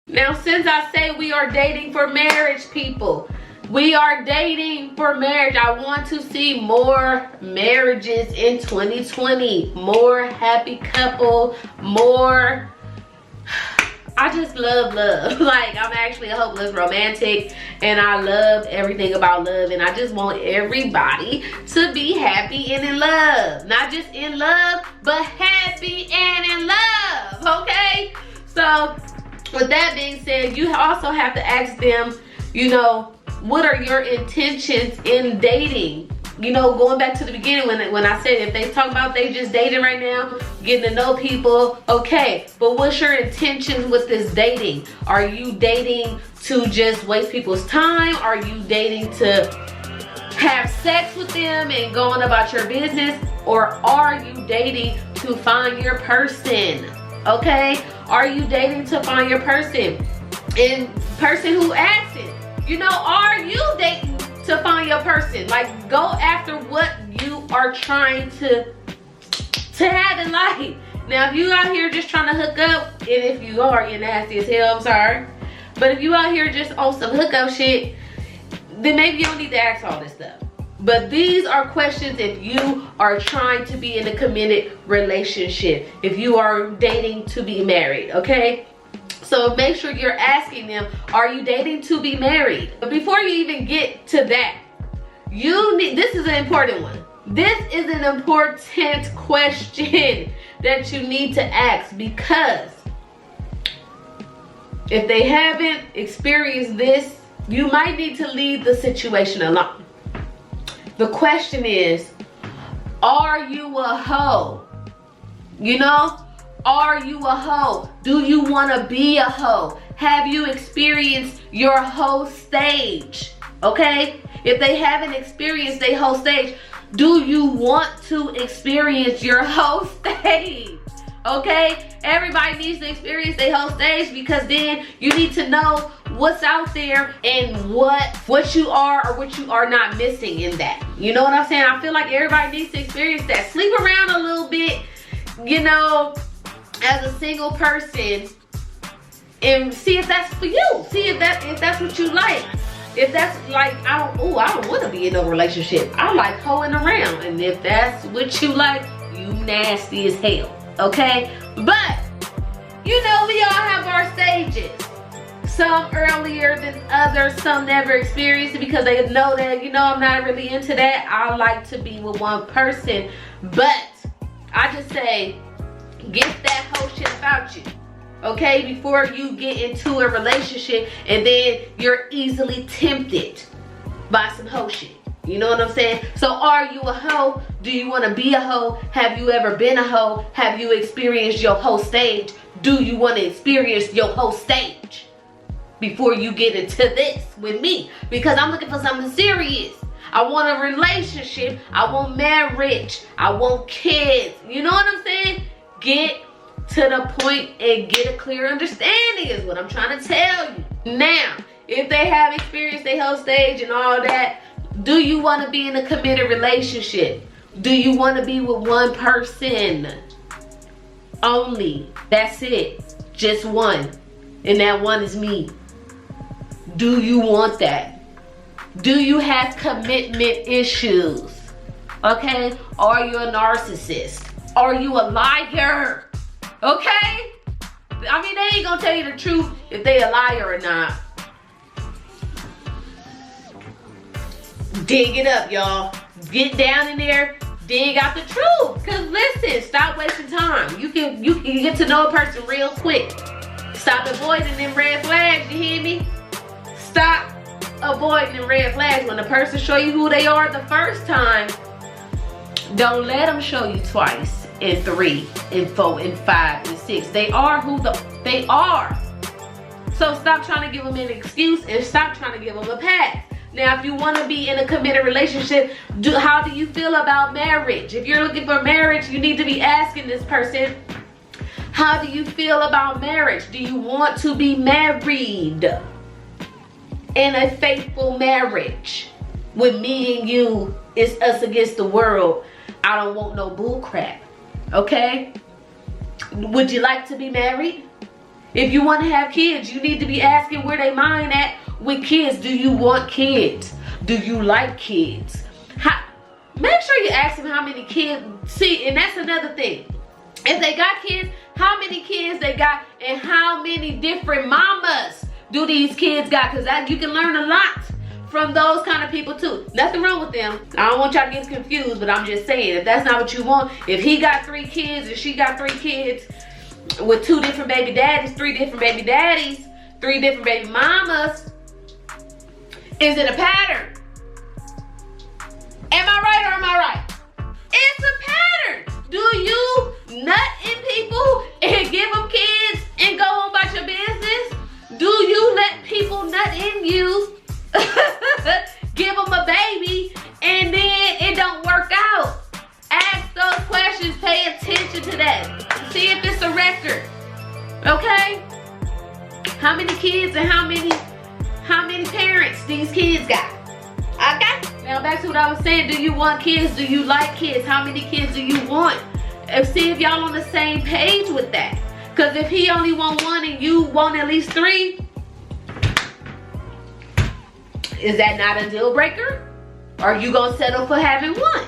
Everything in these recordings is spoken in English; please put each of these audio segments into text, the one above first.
Now, since I say we are dating for marriage, people, we are dating for marriage. I want to see more marriages in 2020. More happy couple, more... I just love love. Like, I'm actually a hopeless romantic and I love everything about love, and I just want everybody to be happy and in love. Not just in love, but happy and in love, okay? So, with that being said, you also have to ask them, you know, what are your intentions in dating? You know, going back to the beginning when I said if they talk about they just dating right now, getting to know people, okay, but what's your intentions with this dating? Are you dating to just waste people's time? Are you dating to have sex with them and going about your business? Or are you dating to find your person? Okay, are you dating to find your person? And person who asked it, you know, are you dating to find your person? Like, go after what you are trying to have in life. Now, if you out here just trying to hook up, and if you are, you're nasty as hell, I'm sorry. But if you out here just on some hookup shit, then maybe you don't need to ask all this stuff. But these are questions if you are trying to be in a committed relationship, if you are dating to be married, okay? So make sure you're asking them, are you dating to be married? But before you even get to that, this is an important one. This is an important question that you need to ask, because if they haven't experienced this, you might need to leave the situation alone. The question is, are you a hoe? You know? Are you a hoe? Do you want to be a hoe? Have you experienced your hoe stage? Okay? If they haven't experienced their hoe stage, do you want to experience your hoe stage? Okay? Everybody needs to experience their hoe stage, because then you need to know what's out there and what you are or what you are not missing in that. You know what I'm saying? I feel like everybody needs to experience that. Sleep around a little bit, you know, as a single person, and see if that's for you. See if that's what you like. If that's like, I don't want to be in a relationship. I like hoeing around. And if that's what you like, you nasty as hell. Okay? But you know, we all have our stages. Some earlier than others, some never experienced it because they know that, you know, I'm not really into that. I like to be with one person. But I just say, get that whole shit about you, okay, before you get into a relationship and then you're easily tempted by some hoe shit. You know what I'm saying? So are you a hoe? Do you want to be a hoe? Have you ever been a hoe? Have you experienced your hoe stage? Do you want to experience your hoe stage before you get into this with me? Because I'm looking for something serious. I want a relationship. I want marriage. I want kids. You know what I'm saying? Get to the point and get a clear understanding is what I'm trying to tell you. Now, if they have experienced their whole stage and all that, do you want to be in a committed relationship? Do you want to be with one person only? That's it. Just one. And that one is me. Do you want that? Do you have commitment issues? Okay? Are you a narcissist? Are you a liar? Okay? I mean, they ain't gonna tell you the truth if they a liar or not. Dig it up, y'all. Get down in there, dig out the truth. Cause listen, stop wasting time. You can get to know a person real quick. Stop avoiding them red flags, you hear me? Stop avoiding them red flags. When a person show you who they are the first time, don't let them show you twice, and 3, and 4, and 5, and 6. They are who they are. So stop trying to give them an excuse and stop trying to give them a pass. Now, if you want to be in a committed relationship, how do you feel about marriage? If you're looking for marriage, you need to be asking this person, how do you feel about marriage? Do you want to be married in a faithful marriage? With me and you, it's us against the world. I don't want no bull crap. Okay? Would you like to be married? If you want to have kids, you need to be asking where they mind at with kids. Do you want kids? Do you like kids? Make sure you ask them how many kids. See, and that's another thing. If they got kids, how many kids they got, and how many different mamas do these kids got? Because you can learn a lot from those kind of people too. Nothing wrong with them. I don't want y'all to get confused, but I'm just saying, if that's not what you want, if he got 3 kids and she got 3 kids with 2 different baby daddies, 3 different baby daddies, 3 different baby mamas, is it a pattern? Am I right or am I right? It's a pattern. Do you nut in people and give them kids and go on about your business? Do you let people nut in you, give them a baby, and then it don't work out? Ask those questions. Pay attention to that. See if it's a record. Okay? How many kids and how many parents these kids got? Okay? Now back to what I was saying. Do you want kids? Do you like kids? How many kids do you want? And see if y'all on the same page with that. Because if he only want 1 and you want at least 3, is that not a deal breaker? Or are you going to settle for having 1?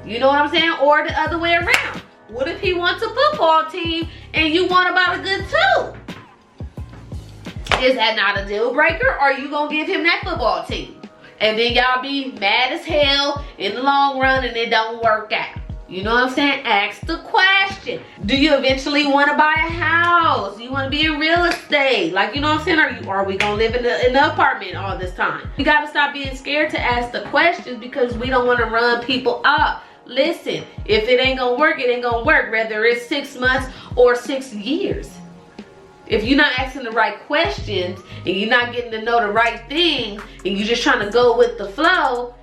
You know what I'm saying? Or the other way around. What if he wants a football team and you want about a good 2? Is that not a deal breaker? Or are you going to give him that football team? And then y'all be mad as hell in the long run and it don't work out. You know what I'm saying? Ask the question. Do you eventually want to buy a house? Do you want to be in real estate? Like, you know what I'm saying? Are we going to live in the apartment all this time? You got to stop being scared to ask the questions because we don't want to run people up. Listen, if it ain't going to work, it ain't going to work. Whether it's 6 months or 6 years. If you're not asking the right questions and you're not getting to know the right things and you're just trying to go with the flow,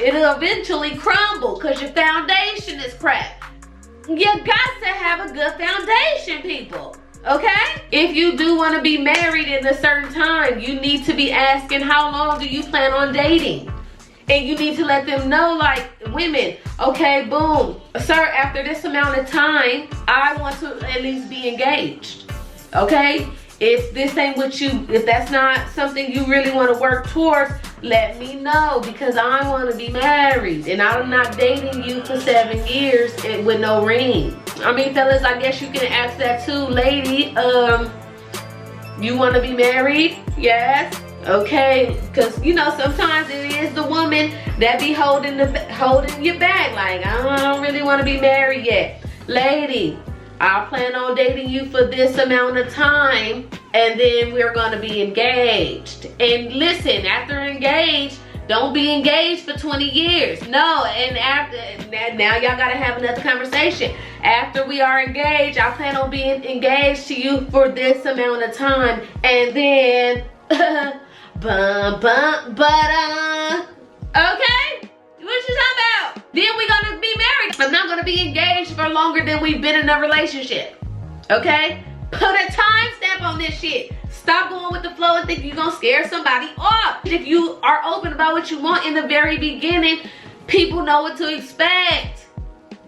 it'll eventually crumble because your foundation is crap. You got to have a good foundation, people. Okay? If you do want to be married in a certain time, you need to be asking how long do you plan on dating? And you need to let them know, like, women, okay, boom. Sir, after this amount of time, I want to at least be engaged. Okay? If this ain't what you, if that's not something you really want to work towards, let me know because I want to be married and I'm not dating you for 7 years with no ring. I mean, fellas, I guess you can ask that too. Lady, you want to be married? Yes. Okay, because you know sometimes it is the woman that be holding your back. Like, I don't really want to be married yet. Lady, I plan on dating you for this amount of time and then we're gonna be engaged. And listen, after engaged, don't be engaged for 20 years. No, and after, now y'all gotta have another conversation. After we are engaged, I plan on being engaged to you for this amount of time and then, okay? What you talking about? Then we're gonna be married. I'm not gonna be engaged for longer than we've been in a relationship. Okay? Put a time stamp on this shit. Stop going with the flow and think you're gonna scare somebody off. If you are open about what you want in the very beginning, people know what to expect.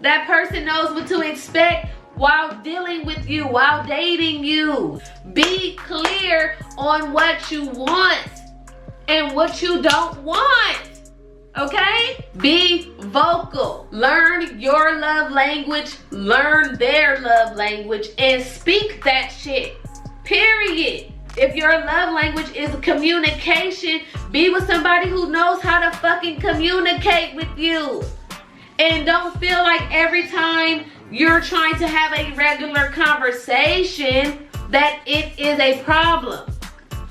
That person knows what to expect while dealing with you, while dating you. Be clear on what you want and what you don't want. Okay? Be vocal. Learn your love language. Learn their love language and speak that shit. Period. If your love language is communication, be with somebody who knows how to fucking communicate with you. And don't feel like every time you're trying to have a regular conversation that it is a problem.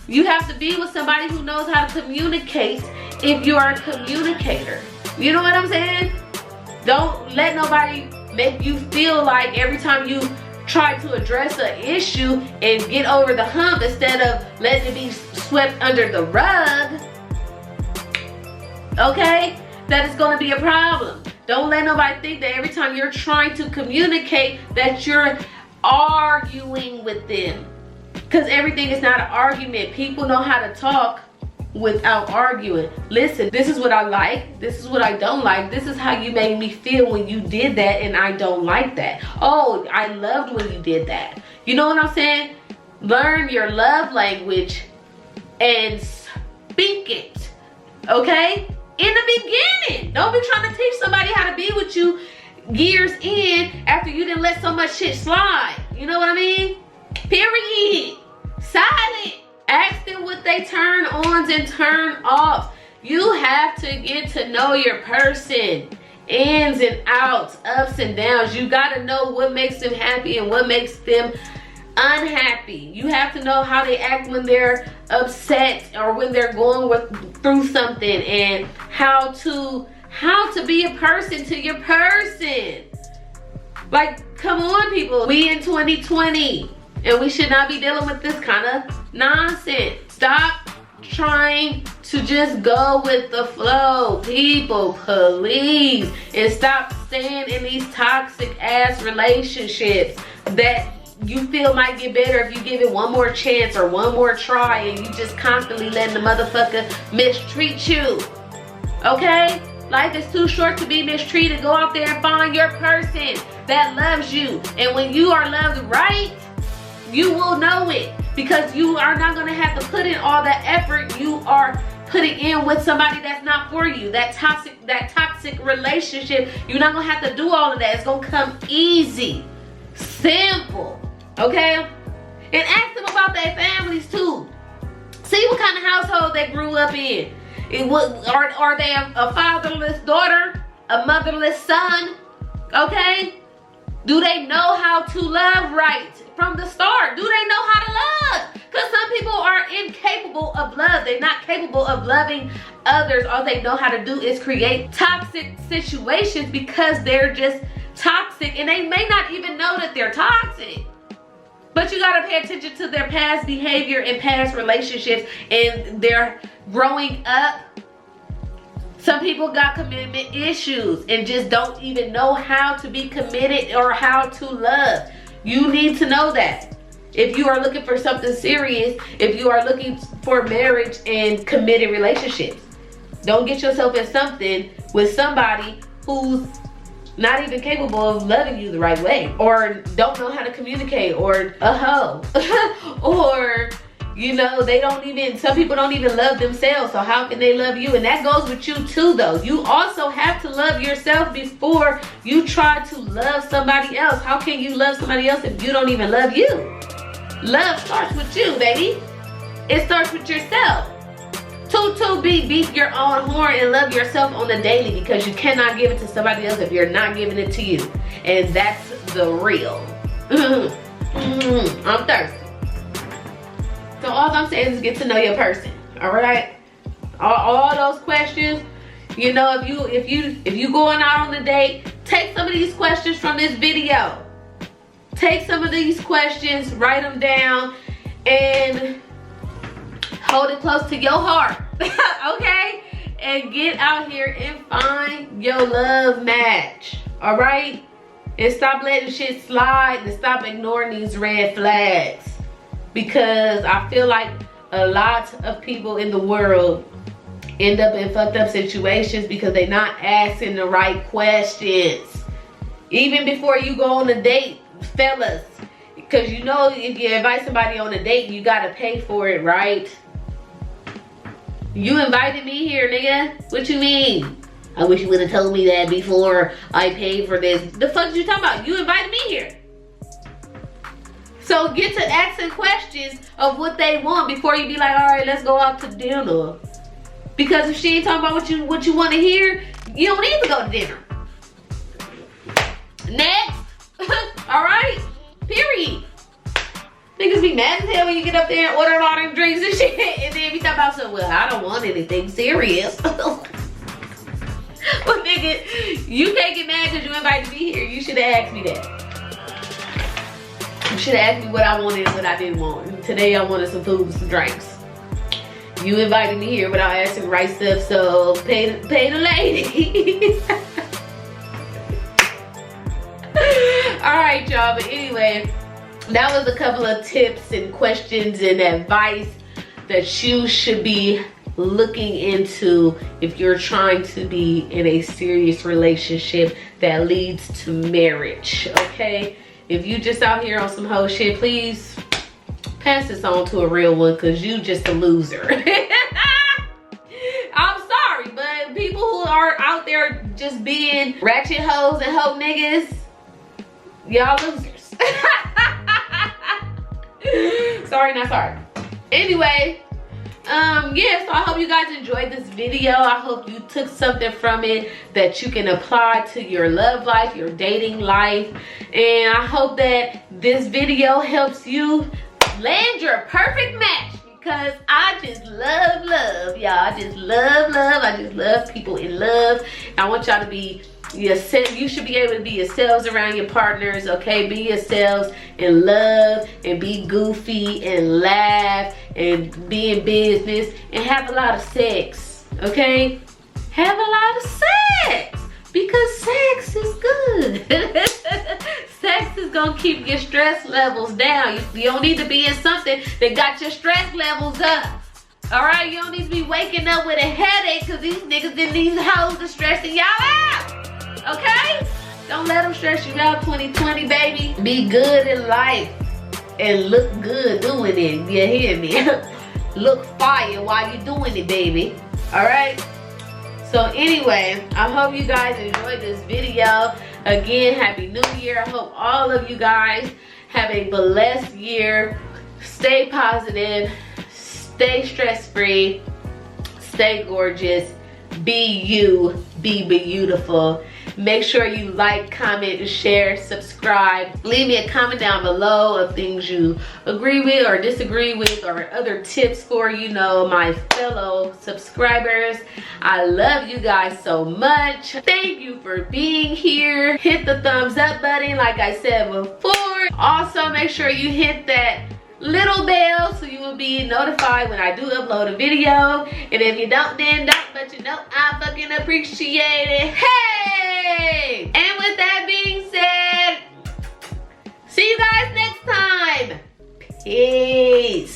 You have to be with somebody who knows how to communicate if you are a communicator. You know what I'm saying? Don't let nobody make you feel like every time you try to address an issue and get over the hump instead of letting it be swept under the rug, okay, that is going to be a problem. Don't let nobody think that every time you're trying to communicate that you're arguing with them. Because everything is not an argument. People know how to talk without arguing. Listen, this is what I like. This is what I don't like. This is how you made me feel when you did that and I don't like that. Oh, I loved when you did that. You know what I'm saying? learn your love language and speak it, okay? In the beginning. Don't be trying to teach somebody how to be with you years in after you didn't let so much shit slide. You know what I mean? Period. Silent. Ask them what they turn ons and turn offs. You have to get to know your person. Ins and outs, ups and downs. You gotta know what makes them happy and what makes them unhappy. You have to know how they act when they're upset or when they're going through something, and how to be a person to your person. Like, come on, people. We in 2020 and we should not be dealing with this kind of nonsense. Stop trying to just go with the flow, people, please. And stop staying in these toxic ass relationships that you feel might get better if you give it one more chance or one more try, and you just constantly letting the motherfucker mistreat you. Okay? Life is too short to be mistreated. Go out there and find your person that loves you. And when you are loved right, you will know it, because you are not going to have to put in all the effort you are putting in with somebody that's not for you. That toxic relationship, you're not going to have to do all of that. It's going to come easy, simple, okay? And ask them about their families too. See what kind of household they grew up in. Are they a fatherless daughter, a motherless son, okay? Do they know how to love right from the start? Do they know how to love? Because some people are incapable of love. They're not capable of loving others. All they know how to do is create toxic situations because they're just toxic, and they may not even know that they're toxic. But you gotta pay attention to their past behavior and past relationships and their growing up. Some people got commitment issues and just don't even know how to be committed or how to love. You need to know that. If you are looking for something serious, if you are looking for marriage and committed relationships, don't get yourself in something with somebody who's not even capable of loving you the right way, or don't know how to communicate, or a hoe, or you know, some people don't even love themselves, so how can they love you? And that goes with you too, though. You also have to love yourself before you try to love somebody else. How can you love somebody else if you don't even love you? Love starts with you, baby. It starts with yourself. Beat your own horn and love yourself on the daily, because you cannot give it to somebody else if you're not giving it to you. And that's the real. I'm thirsty. So all I'm saying is get to know your person. All right? All those questions, you know, if you going out on a date, take some of these questions from this video. Take some of these questions, write them down, and hold it close to your heart. Okay? And get out here and find your love match. All right? And stop letting shit slide, and stop ignoring these red flags. Because I feel like a lot of people in the world end up in fucked up situations because they're not asking the right questions. Even before you go on a date, fellas. Because you know, if you invite somebody on a date, you gotta pay for it, right? You invited me here, nigga. What you mean? I wish you would have told me that before I paid for this. The fuck you talking about? You invited me here. So get to asking questions of what they want before you be like, all right, let's go out to dinner. Because if she ain't talking about what you want to hear, you don't need to go to dinner. Next. All right? Period. Niggas be mad as hell when you get up there and order all them drinks and shit, and then be talking about something, well, I don't want anything serious. Well, nigga, you can't get mad because you invited me here. You should have asked me that. You should have asked me what I wanted and what I didn't want. Today I wanted some food and some drinks. You invited me here without asking the right stuff, so pay the lady. Alright, y'all, but anyway, that was a couple of tips and questions and advice that you should be looking into if you're trying to be in a serious relationship that leads to marriage, okay? If you just out here on some whole shit, please pass this on to a real one, because you just a loser. I'm sorry, but people who are out there just being ratchet hoes and hoe niggas, y'all losers. Sorry, not sorry. Anyway, yeah, so I hope you guys enjoyed this video. I hope you took something from it that you can apply to your love life, your dating life. And I hope that this video helps you land your perfect match, because I just love love, y'all. I just love love. I just love people in love. I want y'all to be yourself. You should be able to be yourselves around your partners, okay? Be yourselves and love, and be goofy and laugh and be in business and have a lot of sex, okay? Have a lot of sex, because sex is good. Sex is gonna keep your stress levels down. You don't need to be in something that got your stress levels up. Alright, you don't need to be waking up with a headache because these niggas and these hoes are stressing y'all out. Okay? Don't let them stress you out, 2020, baby. Be good in life and look good doing it. You hear me? Look fire while you're doing it, baby. Alright? So anyway, I hope you guys enjoyed this video. Again, Happy New Year. I hope all of you guys have a blessed year. Stay positive. Stay stress-free. Stay gorgeous. Be you. Be beautiful. Make sure you like, comment, share, subscribe. Leave me a comment down below of things you agree with or disagree with, or other tips for, you know, my fellow subscribers. I love you guys so much. Thank you for being here. Hit the thumbs up button like I said before. Also, make sure you hit that little bell so you will be notified when I do upload a video. And if you don't, then don't, but you know I fucking appreciate it. Hey! And with that being said, see you guys next time. Peace.